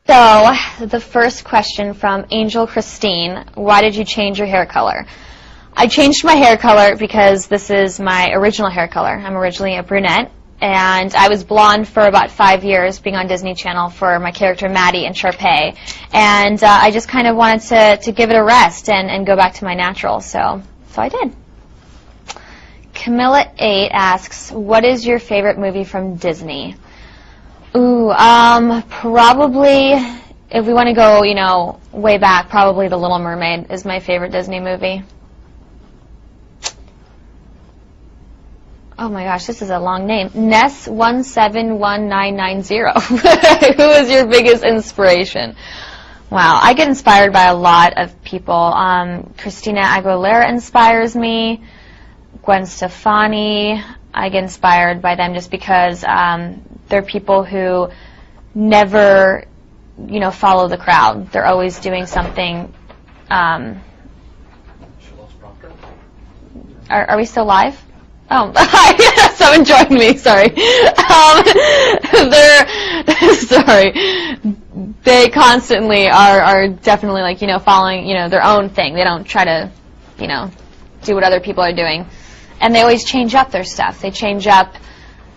So, the first question from Angel Christine, why did you change your hair color? I changed my hair color because this is my original hair color. I'm originally a brunette, and I was blonde for about 5 years, being on Disney Channel for my character Maddie and Sharpay, and I just kind of wanted to give it a rest and go back to my natural, so I did. Camilla8 asks, what is your favorite movie from Disney? Ooh, probably, if we want to go, you know, way back, probably The Little Mermaid is my favorite Disney movie. Oh my gosh, this is a long name. Ness171990. Who is your biggest inspiration? Wow, I get inspired by a lot of people. Christina Aguilera inspires me. Gwen Stefani, I get inspired by them just because they're people who never, you know, follow the crowd. They're always doing something. Are we still live? Oh, hi. Someone joined me. Sorry. Sorry. They constantly are definitely, like, you know, following, you know, their own thing. They don't try to, you know, do what other people are doing. And they always change up their stuff. They change up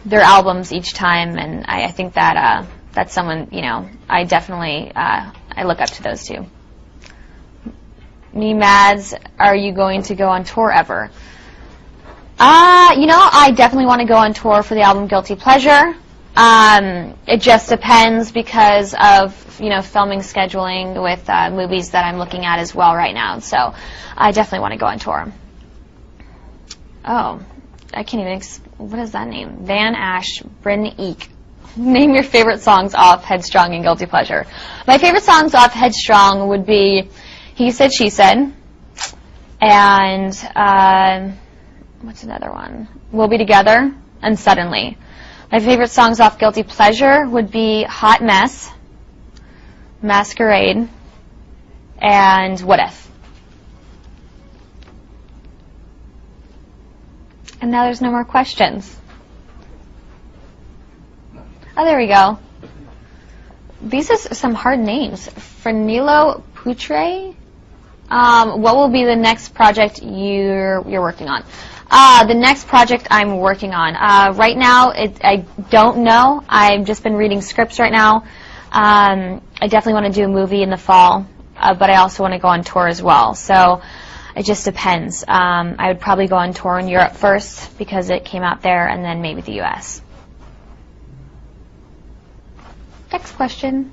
their albums each time, and I think that that's someone, you know, I definitely I look up to those two. Me Mads, are you going to go on tour ever? You know, I definitely want to go on tour for the album Guilty Pleasure. It just depends because of, you know, filming scheduling with movies that I'm looking at as well right now. So I definitely want to go on tour. Oh, I can't even, what is that name? Van Ash Bryn Eek. Name your favorite songs off Headstrong and Guilty Pleasure. My favorite songs off Headstrong would be He Said, She Said, and what's another one? We'll Be Together and Suddenly. My favorite songs off Guilty Pleasure would be Hot Mess, Masquerade, and What If. And now there's no more questions. Oh, there we go. These are some hard names. Fernilo Putre. What will be the next project you're working on? The next project I'm working on. Right now, I don't know. I've just been reading scripts right now. I definitely want to do a movie in the fall, but I also want to go on tour as well. So it just depends. I would probably go on tour in Europe first because it came out there, and then maybe the U.S. Next question.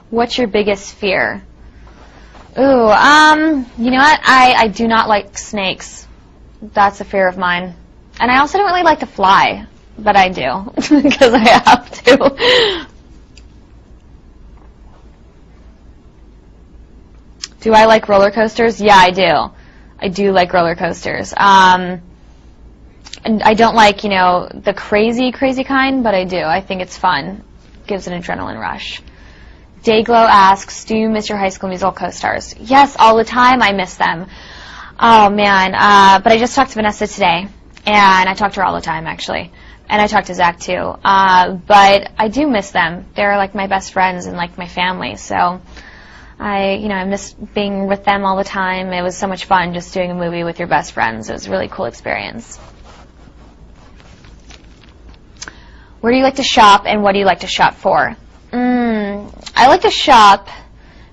What's your biggest fear? Ooh, you know what? I do not like snakes. That's a fear of mine. And I also don't really like to fly, but I do, because I have to. Do I like roller coasters? Yeah, I do. I do like roller coasters. And I don't like, you know, the crazy kind, but I do. I think it's fun. Gives an adrenaline rush. Dayglow asks, do you miss your High School Musical co-stars? Yes, all the time. I miss them. Oh, man. But I just talked to Vanessa today, and I talk to her all the time, actually. And I talked to Zach, too. But I do miss them. They're, like, my best friends and, like, my family. So I miss being with them all the time. It was so much fun just doing a movie with your best friends. It was a really cool experience. Where do you like to shop, and what do you like to shop for? I like to shop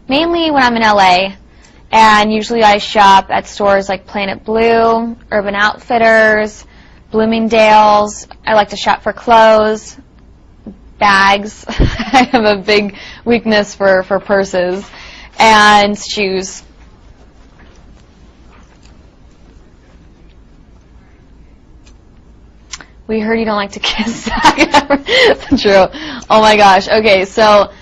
mainly when I'm in LA, and usually I shop at stores like Planet Blue, Urban Outfitters, Bloomingdale's. I like to shop for clothes, bags. I have a big weakness for purses, and shoes. We heard you don't like to kiss. True. Oh my gosh. Okay, so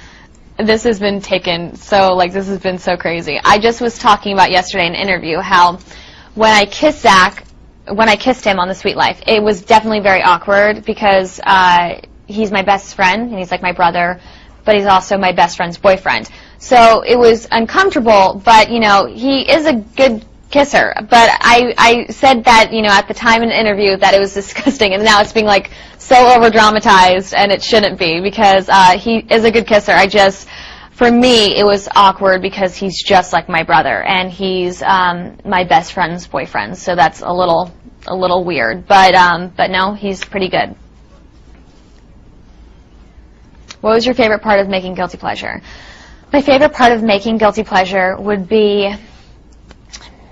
this has been taken, this has been so crazy. I just was talking about yesterday in an interview how when I kissed Zach, when I kissed him on The Sweet Life, it was definitely very awkward because he's my best friend, and he's like my brother, but he's also my best friend's boyfriend. So it was uncomfortable, but, you know, he is a good kiss her. But I said that, you know, at the time in the interview that it was disgusting, and now it's being like so over dramatized, and it shouldn't be, because he is a good kisser. For me, it was awkward because he's just like my brother, and he's my best friend's boyfriend, so that's a little weird. But no, he's pretty good. What was your favorite part of making Guilty Pleasure? My favorite part of making Guilty Pleasure would be,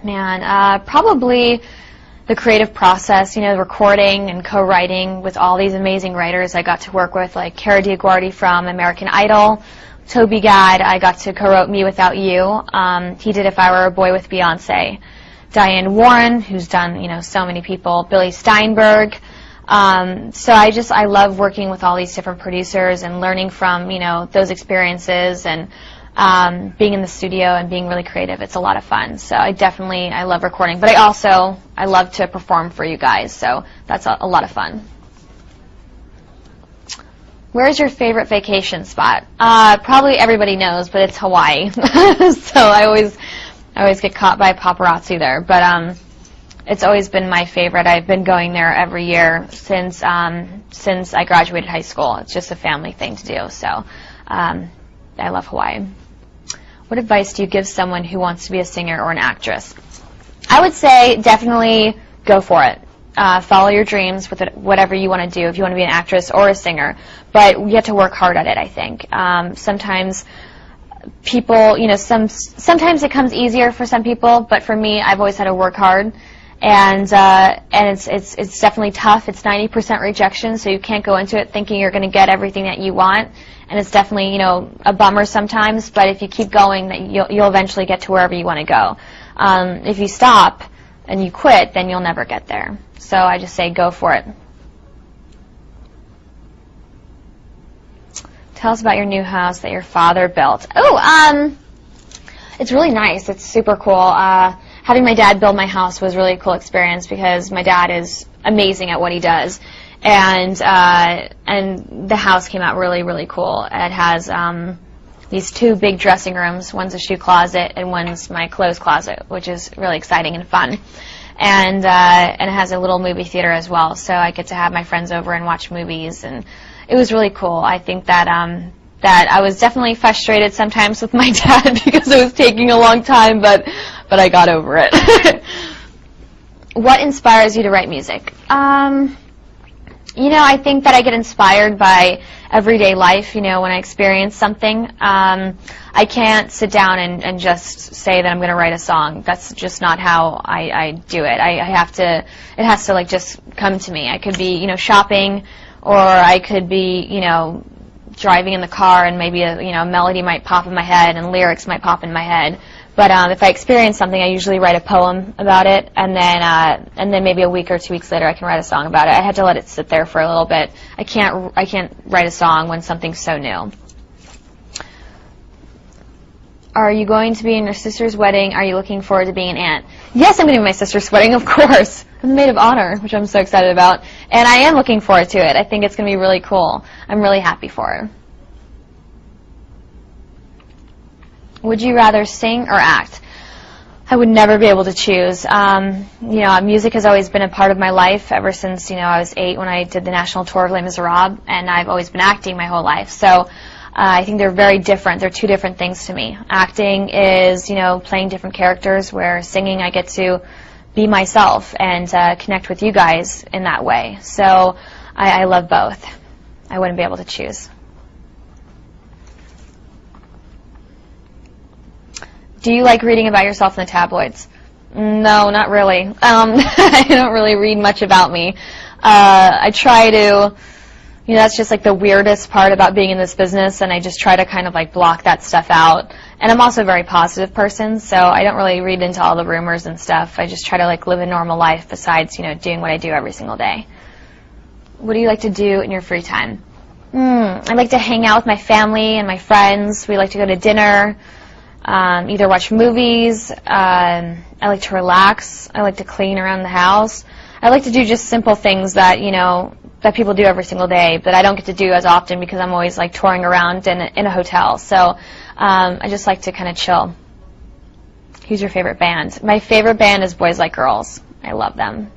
probably the creative process, you know, recording and co-writing with all these amazing writers I got to work with, like Cara DioGuardi from American Idol, Toby Gad, I got to co-wrote Me Without You. He did If I Were a Boy with Beyonce. Diane Warren, who's done, you know, so many people. Billy Steinberg. So I love working with all these different producers and learning from, you know, those experiences, and being in the studio and being really creative. It's a lot of fun. So I love recording. But I love to perform for you guys. So that's a lot of fun. Where's your favorite vacation spot? Probably everybody knows, but it's Hawaii. So I always get caught by paparazzi there. But it's always been my favorite. I've been going there every year since I graduated high school. It's just a family thing to do. So I love Hawaii. What advice do you give someone who wants to be a singer or an actress? I would say definitely go for it. Follow your dreams with whatever you want to do, if you want to be an actress or a singer. But you have to work hard at it, I think. Sometimes people, you know, sometimes it comes easier for some people, but for me, I've always had to work hard. And it's definitely tough. It's 90% rejection, so you can't go into it thinking you're going to get everything that you want. And it's definitely, you know, a bummer sometimes, but if you keep going, you'll eventually get to wherever you want to go. If you stop and you quit, then you'll never get there. So I just say go for it. Tell us about your new house that your father built. Oh, it's really nice. It's super cool. Having my dad build my house was really a cool experience because my dad is amazing at what he does. And the house came out really, really cool. It has these two big dressing rooms. One's a shoe closet and one's my clothes closet, which is really exciting and fun. And it has a little movie theater as well, so I get to have my friends over and watch movies, and it was really cool. I think that I was definitely frustrated sometimes with my dad because it was taking a long time, but I got over it. What inspires you to write music? You know, I think that I get inspired by everyday life, you know, when I experience something. I can't sit down and just say that I'm going to write a song. That's just not how I do it. It has to like just come to me. I could be, you know, shopping, or I could be, you know, driving in the car and maybe a melody might pop in my head and lyrics might pop in my head. But if I experience something, I usually write a poem about it, and then maybe a week or 2 weeks later, I can write a song about it. I had to let it sit there for a little bit. I can't write a song when something's so new. Are you going to be in your sister's wedding? Are you looking forward to being an aunt? Yes, I'm going to be in my sister's wedding, of course. I'm the maid of honor, which I'm so excited about, and I am looking forward to it. I think it's going to be really cool. I'm really happy for her. Would you rather sing or act? I would never be able to choose. You know, music has always been a part of my life ever since, you know, I was 8 when I did the national tour of Les Miserables, and I've always been acting my whole life. So I think they're very different. They're two different things to me. Acting is, you know, playing different characters, where singing I get to be myself and connect with you guys in that way. So I love both. I wouldn't be able to choose. Do you like reading about yourself in the tabloids? No, not really. I don't really read much about me. I try to, you know, that's just like the weirdest part about being in this business, and I just try to kind of like block that stuff out. And I'm also a very positive person, so I don't really read into all the rumors and stuff. I just try to like live a normal life besides, you know, doing what I do every single day. What do you like to do in your free time? I like to hang out with my family and my friends. We like to go to dinner. Either watch movies, I like to relax, I like to clean around the house. I like to do just simple things that, you know, that people do every single day, but I don't get to do as often because I'm always like touring around in a hotel. So I just like to kind of chill. Who's your favorite band? My favorite band is Boys Like Girls. I love them.